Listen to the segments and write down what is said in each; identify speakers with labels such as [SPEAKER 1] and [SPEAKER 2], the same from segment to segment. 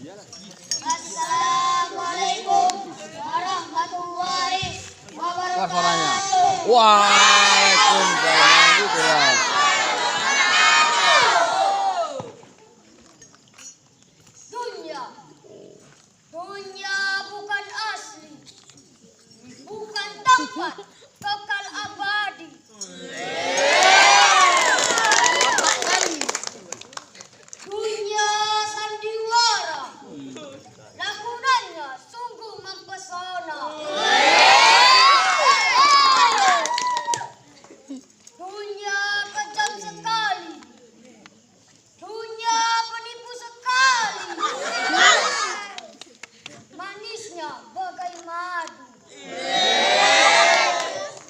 [SPEAKER 1] Assalamualaikum warahmatullahi
[SPEAKER 2] suaranya.
[SPEAKER 1] wabarakatuh.
[SPEAKER 2] Waalaikumsalam gitu ya.
[SPEAKER 1] Dunia bukan asli, bukan tempat kekal abadi. Dunia sandiwara, lagunannya sungguh mempesona. Dunia kejam sekali, dunia penipu sekali. Manisnya bagai madu,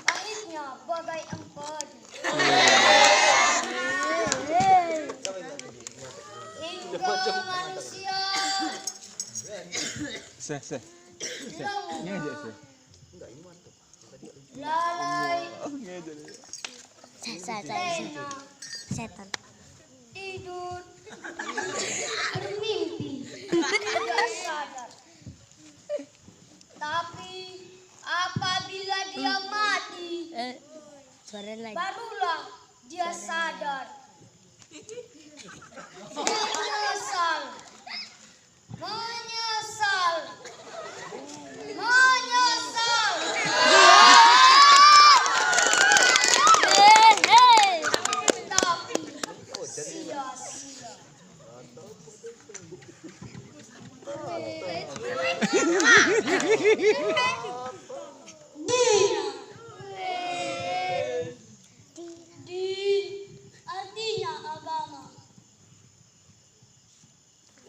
[SPEAKER 1] pahitnya bagai empedu. Hingga manusia
[SPEAKER 2] Ini aja sih.
[SPEAKER 1] lalai,
[SPEAKER 3] Setan. Setan.
[SPEAKER 1] tidur, bermimpi, tidak sadar. Tapi apabila dia mati,
[SPEAKER 3] Suara lagi.
[SPEAKER 1] barulah dia sadar. Menyesal, menyesal, menyesal. Tapi sia-sia. Din artinya agama.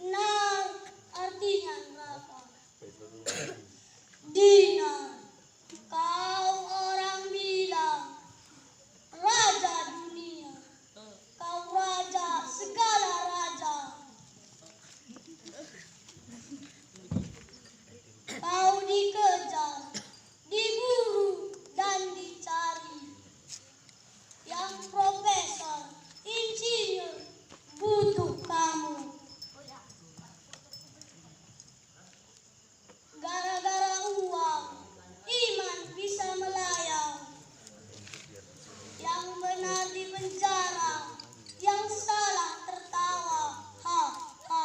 [SPEAKER 1] Nar artinya neraka. Dinar, kau orang bilang raja dunia. Kau raja segala raja. Kau dikejar, diburu dan dicari. Yang profesor, insinyur butuh kamu. Gara-gara uang, iman bisa melayang. Yang benar di penjara, yang salah tertawa. Ha, ha.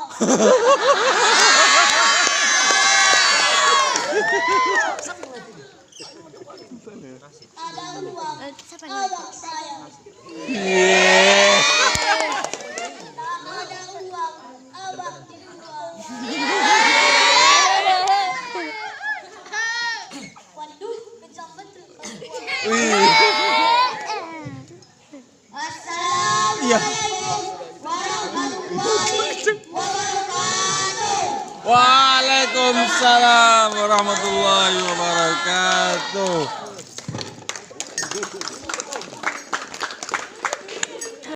[SPEAKER 1] Ada uang, abang sayang. Tak ada uang, abang dibuang. Waduh, kejam betul. Assalamualaikum warahmatullahi wabarakatuh.
[SPEAKER 2] Waalaikumsalam warahmatullahi wabarakatuh.